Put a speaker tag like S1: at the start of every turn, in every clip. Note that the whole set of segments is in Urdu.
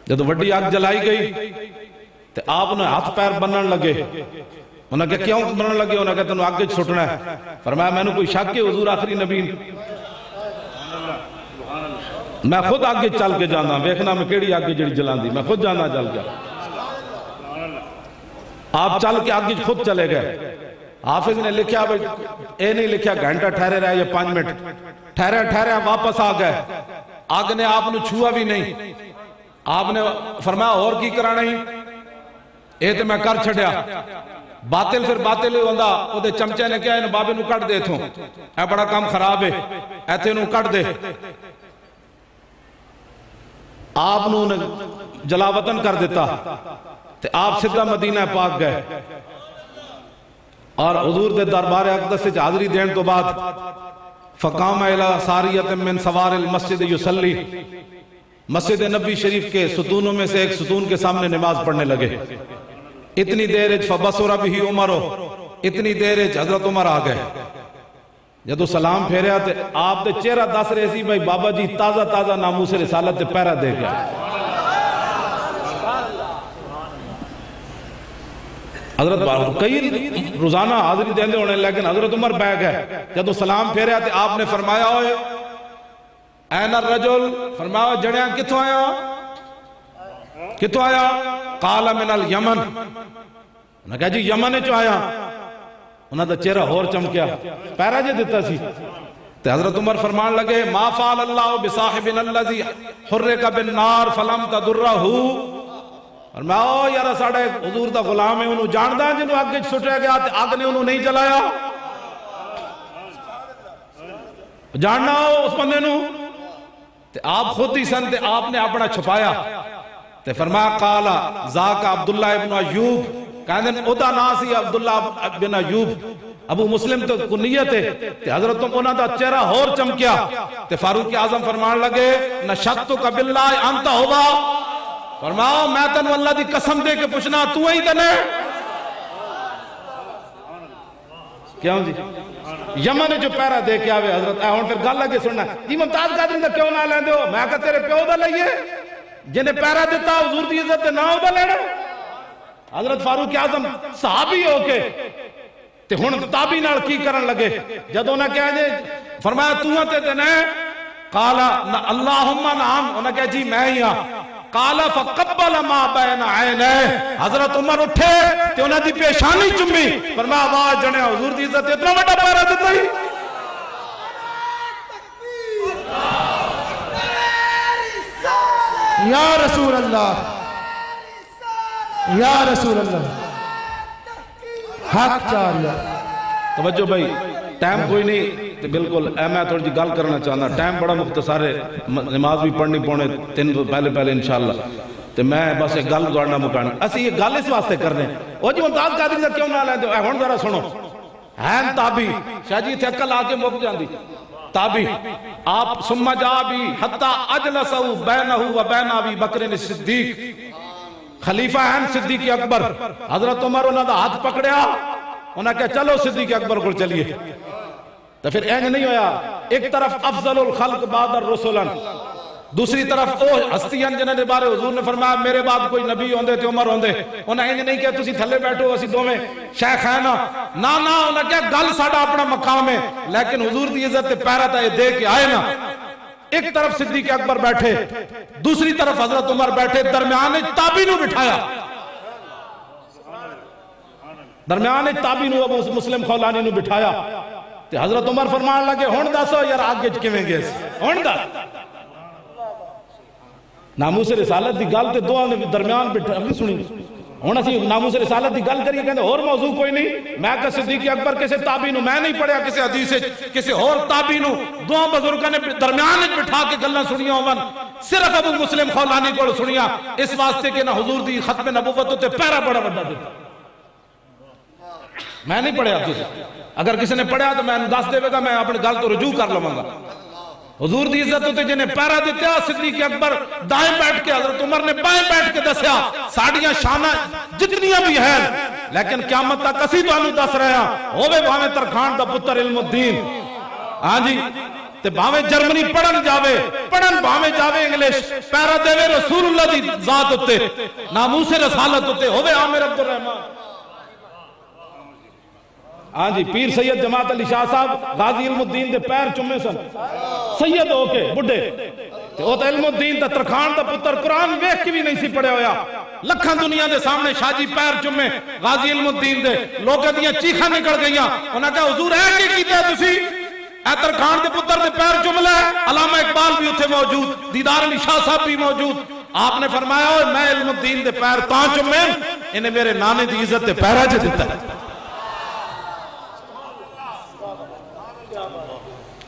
S1: جدو وڈی آگ جلائی گئی تو آپ نے ہاتھ پیر بنن لگے. انہوں نے کہا کیوں بنن لگے؟ انہوں نے کہا تنہوں آگے چھٹنا ہے. فرمایا میں نے کوئی شک ہے حضور آخری نبی، میں خود آگے چل کے جانا، ویکھنا میں کیڑی آگے جڑی جلان دی، میں خود جانا چل گیا. آپ چل کے آگے خود چلے گئے. حافظ نے لکھیا اے نہیں لکھیا گھنٹہ ٹھہرے رہے یا 5 منٹ ٹھہرے واپس آ گئے. آگ نے آپ نے چھوا بھی نہیں. آپ نے فرمایا اور کی کرانا ہی؟ اے تو میں کر چھڑیا. باطل پھر باطل ہی ہوندہ. او دے چمچے نے کیا انہوں بابے نو کٹ دے تھوں، اے بڑا کام خراب ہے، ایتھے نو کٹ دے. آپ نے جلا وطن کر دیتا تو آپ سدھا مدینہ پاک گئے. اور حضور دے دربار اقدس سے حاضری دین تو بعد فقام الى ساریت من سوار المسجد یصلی، مسجد نبی شریف کے ستونوں میں سے ایک ستون کے سامنے نماز پڑھنے لگے. اتنی دیر فبصر بہ عمر، اتنی دیر حضرت عمر آ گئے. جدو سلام پھیریا تے آپ دے چہرہ دس رہے سی بھائی بابا جی تازہ تازہ ناموس رسالت تے پیرا دے گیا. حضرت کئی روزانہ حاضری دیندے ہونے لیکن حضرت عمر بہ گئے. جدو سلام پھیریا تے آپ نے فرمایا ہوئے این الرجل، فرمایا جڑیاں کتوں آیا؟ کتوں آیا؟ قال من الیمن. انہوں نے کہا جی یمن چو آیا. انہوں نے چہرہ اور چمکیا، پیرا جے دیتا سی. تو حضرت عمر فرمان لگے ما فعل اللہ بصاحبنا الذی حرک بالنار فلم تضرہ. اور میں یارا ساڑھے حضور دا غلام ہے، انہوں جاندہ جنہوں آگے چھٹے گیا آگ نے انہوں نہیں جلایا. جاننا ہو اس بندے نو تے آپ خود ہی سن تے آپ نے اپنا چھپایا. تے فرمایا قالا ذاک عبداللہ ابن ایوب، کہنے ادا ناسی عبداللہ بن ایوب. ابو مسلم تو کنیت ہے. تے حضرت انہوں دا چہرہ اور چمکیا. تے فاروق اعظم فرمان لگے نشتک باللہ انت ہوگا. فرماؤ میں تنو اللہ دی قسم دے کے پوچھنا تو ہی تنے کیوں جی یمن جو پیرا دے کے آوے. حضرت ہون پھر گل لگے سننا جی ممتاز قادری دا کیوں نہ لیندے ہو؟ میں کہا تیرے پیو دا لئیے جنہیں پیرا دیتا حضور دی عزت دے نہ ہو دا لینا. حضرت فاروق اعظم صحابی ہو کے تے ہون تابی نال کی کرن لگے. جدو نہ کہا جے فرمایا تو تے دینے قالا اللہم نعم. انہوں نے کہا جی میں ہی ہاں. قالا فقبل ما بین عینے. حضرت عمر اٹھے تے انہوں دی پیشانی چمی. فرمایا آواز جنے حضور دی عزت اتنا بڑا پیرا دیتا ہی.
S2: یا رسول اللہ، یا رسول اللہ، حق چاہیے.
S1: توجہ بھائی ٹائم کوئی نہیں تو بالکل میں تھوڑی جی گل کرنا چاہنا. ٹائم بڑا مختصر ہے، نماز بھی پڑھنی پونے 3 پہلے انشاءاللہ. تو میں بس ایک گل دوڑنا مکانا اسی یہ گل اس واسطے کرنے وہ جی ممتاز قادری دا کیوں نہ لیں دے. ہون ذرا سنو ہیں تابی شاہ جی تھے اکل آکے مک جاندی تابی آپ ثم جا بھی حتی اجلسو بینہو و بین ابی بکر صدیق. خلیفہ ہیں صدیق اکبر. حضرت عمر انہوں دا ہاتھ پکڑیا. انہوں نے کہا چلو صدیق اکبر کو چلیے. تو پھر اینج نہیں ہویا ایک طرف افضل الخلق بعد الرسولن، دوسری طرف او ہستیاں جنہاں دے بارے حضور نے فرمایا میرے بعد کوئی نبی ہوندے تے عمر ہوندے. انہاں اینج نہیں کہ تسی تھلے بیٹھو اسی دوویں شیخ ہیں نا نا. انہاں کہا گل ساڈا اپنا مقام ہے لیکن حضور دی عزت تے پیرا تے دے کے آئے نا. ایک طرف صدیق اکبر بیٹھے، دوسری طرف حضرت عمر بیٹھے. درمیان تابی نو بٹھایا، درمیان تابی نو ابو مسلم خولانی نو بٹھایا. تے حضرت عمر فرمان لگے ہون دسو یار آگے کیویں گئے ہون دا ناموس رسالت دی گل تے دو نے درمیان بٹھا سنی. ہن اسی ناموس رسالت دی گل کریے کہندے اور موضوع کوئی نہیں. میں کہ صدیق اکبر کسی تابی نو میں نہیں پڑھیا کسی حدیث کسی اور تابی نو دو بزرگاں نے درمیان وچ بٹھا کے گلاں سنیاں ہون. صرف ابو مسلم خولانی کول سنیاں اس واسطے کہ نہ حضور دی ختم نبوت تے پیرا بڑا بڑا دیتا. میں نہیں پڑھیا کسی، اگر کسی نے پڑھیا تو میں دس دے گا میں اپنی گل تو رجوع کر لوں گا. حضور دی عزت ہوتے جنہیں پیرا دیتے صدیق اکبر دائیں بیٹھ کے حضرت عمر نے بائیں بیٹھ کے دسیا ساڑیاں شانہ جتنیاں بھی ہیں لیکن قیامت تک اسی تو انہوں دس رہے ہیں ہوئے بھاویں ترخان دا پتر علم الدین. ہاں جی تے بھاویں جرمنی پڑھن جاوے انگلش پیرا دے رسول اللہ دی ذات ہوتے ناموس رسالت ہوتے ہوئے عامر عبد الرحمن. ہاں جی پیر سید جماعت علی شاہ صاحب غازی علم الدین دے پیر چمے سن سید ہو کے بڑھے وہ تو علم الدین دا ترکھان دا پتر قرآن ویکھ کے بھی نہیں سی پڑھے ہویا لکھاں دنیا دے سامنے شاہ جی پیر چمے غازی علم الدین دے لوگوں دیاں چیخاں نکل گئیاں انہاں کہا حضور ہے کی کیتے ہیں تسی اے ترکھان دے پتر دے پیر چملے علامہ اقبال بھی اتھے موجود دیدار علی شاہ صاحب بھی موجود آپ نے فرمایا ہوئے میں علم الدین دے پیر تاں چمے انہیں میرے نانے دی عزت دے پیرہ جے دیتا ہے.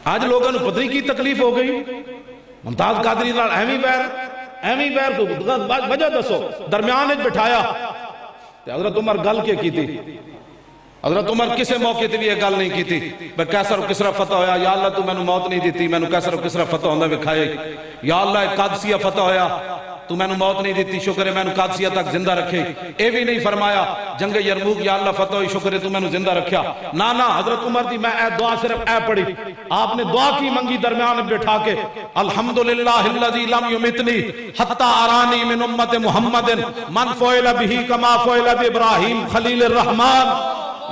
S1: آج لوگوں نے پتری کی تکلیف ہو گئی ممتاز قادری نال ایمی بیر کو وجہ دسو درمیان ایک بٹھایا حضرت عمر گل کے کی تھی حضرت عمر کسے موقع تھی بھی یہ گل نہیں کی تھی بے کیسر و کسرا فتح ہویا یا اللہ تو میں نے موت نہیں دیتی میں نے کیسر و کسرا فتح ہوندہ بکھائے یا اللہ قادسیہ فتح ہویا تو میں نے موت نہیں دیتی شکر ہے میں نے قادسیہ تک زندہ رکھے اے بھی نہیں فرمایا جنگ یرموک یا اللہ فتح ہوئی شکر ہے تو میں نے زندہ رکھیا نانا حضرت عمر دی میں اے دعا صرف اے پڑھی آپ نے دعا کی منگی درمیان بٹھا کے الحمدللہ اللذی لم یمتنی حتی ارانی من امت محمد من فوئل بہی کما فوئل بابراہیم خلیل الرحمن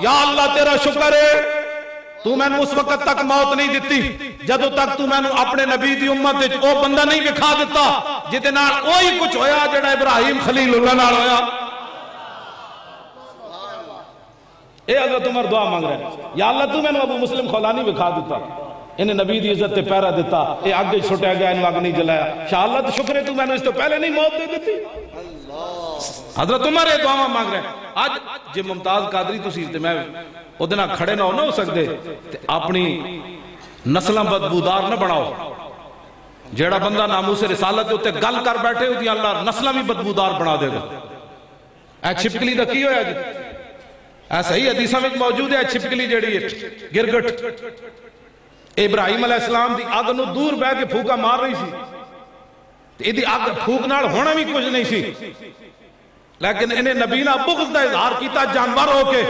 S1: یا اللہ تیرا شکر ہے تو میں نے اس وقت تک موت نہیں دیتی جدو تک تو میں نے اپنے نبی دی امت او بندہ نہیں بکھا دیتا جتے نال اوہی کچھ ہویا جڑا ابراہیم خلیل اللہ نال ہویا. اے حضرت عمر دعا مانگ رہے ہیں یا اللہ تو میں نے ابو مسلم خولانی بکھا دیتا انہیں نبی دی عزت تے پیرا دیتا اے آگے چھوٹے گیا انہوں آگے نہیں جلایا شاہ اللہ تو شکر ہے تو میں نے اس تو پہلے نہیں موت دے دیتی. حضرت عمر یہ دعا مانگ رہے ہیں آج جی ممتاز قادری تو سیتے میں ادنا کھڑے نہ ہو سکتے اپنی نسلیں بدبودار نہ بڑھاؤ جیڑا بندہ ناموس رسالت ہوتے گل کر بیٹھے ہوتی اللہ نسلیں بھی بدبودار بنا دے گا. اے چھپکلی دا کی ہویا جی اے صحیح حدیثہ میں موجود ہے چھپکلی جیڑی ہے گرگٹ ابراہیم علیہ السلام دی آگ نو دور بہ کے پھوکا مار رہی سی ایدی آگ پھوک نال ہونا بھی کچھ نہیں سی لیکن انہیں نبی نہ بغض دا اظہار کیتا جانور ہو کے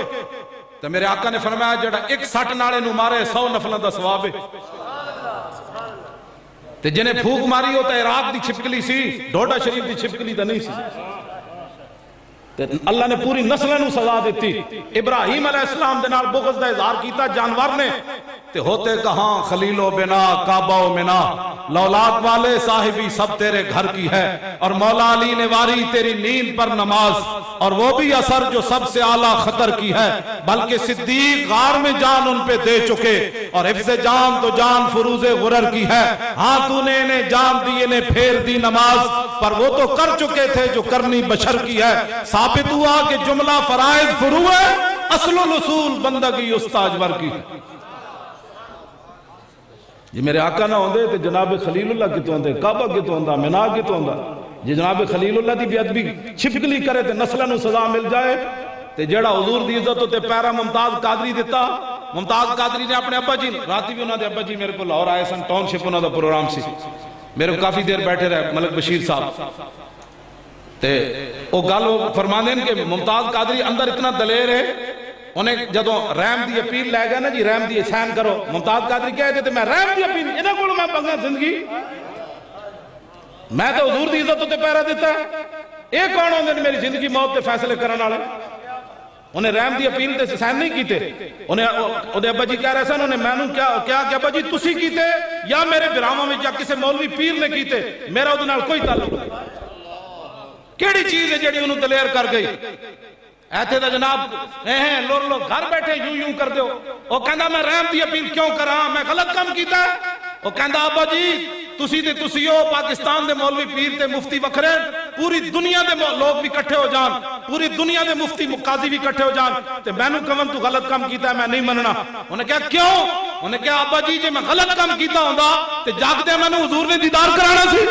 S1: تو میرے آقا نے فرمایا جڑا ایک سٹ نالے نو مارے 100 نفلوں دا ثواب ہے تے جنہیں پھوک ماری ہوتا ہے عراق دی چھپکلی سی ڈھوڈا شریف دی چھپکلی دا نہیں سی اللہ نے پوری نسلوں نو سزا دیتی. ابراہیم علیہ السلام دے نال بغض دا اظہار کیتا جانور نے تے ہوتے کہاں خلیل و بنا کعبہ و منا لولاد والے صاحبی سب تیرے گھر کی ہے اور مولا علی نے واری تیری نیند پر نماز اور وہ بھی اثر جو سب سے اعلیٰ خطر کی ہے بلکہ صدیق غار میں جان ان پہ دے چکے اور حفظ جان تو جان فروز غرر کی ہے ہاں تو نے انہیں جان دی انہیں پھیر دی نماز پر وہ تو کر چکے تھے جو کرنی بشر کی ہے ثابت ہوا کہ جملہ فرائض فرو ہے اصل الاصول بندگی استاجور کی. جی میرے آقا نہ ہوندے تو جناب خلیل اللہ کی تو ہوندے کعبہ کی تو ہوندہ منا کی تو ہوندہ جی جناب خلیل اللہ دی بھی ادبی چھپکلی کرے تے نسلوں نو سزا مل جائے تے جیڑا حضور دی عزت ہوتے پیرا ممتاز قادری دیتا ممتاز قادری نے اپنے ابا جی راتی بھی انہوں نے ابا جی میرے کو لاہور آئے سن ٹاؤن شپ انہوں دا پروگرام سی میرے کو کافی دیر بیٹھے رہے ملک بشیر صاحب تے او گالو فرمانے کہ ممتاز قادری اندر اتنا دلیر ہے انہیں جدو رحم دی اپیل لے گا نا جی رحم دی احسان کرو ممتاز قادری کہہ دیتے میں رحم دی اپیل انہیں کولو میں پنگا زندگی میں تو حضور دی عزت ہوتے پیرا دیتا ہے ایک کون ہوندے نے میری زندگی موت کے فیصلے کرنے والے انہیں رحم دی اپیل تے سین نہیں کیتے انہیں ابا جی کہہ رہے سن انہیں میں نے کیا کہ ابا جی تسی کیتے یا میرے براموں میں یا کسے مولوی پیر نے کیتے میرا ادھنال کوئی تعلق نہیں کیڑی چیز ہے جیڑی انہوں دلیر کر گئی ایتھے دا جناب لوگ گھر بیٹھے یوں کر دیو وہ کہندا میں رحم دی اپیل کیوں کراں میں غلط کام کیتا ہے وہ کہندا ابا جی تسی ہو پاکستان دے مولوی پیر تے مفتی وکھرے پوری دنیا دے لوگ بھی کٹھے ہو جان پوری دنیا دے مفتی قاضی بھی کٹھے ہو جان تے میں نو کمن تو غلط کام کیتا ہے میں نہیں مننا انہیں کہا کیوں انہیں کہا ابا جی جے میں غلط کام کیتا ہوندا تے جاگ دے میں نے حضور نے دیدار کرانا سی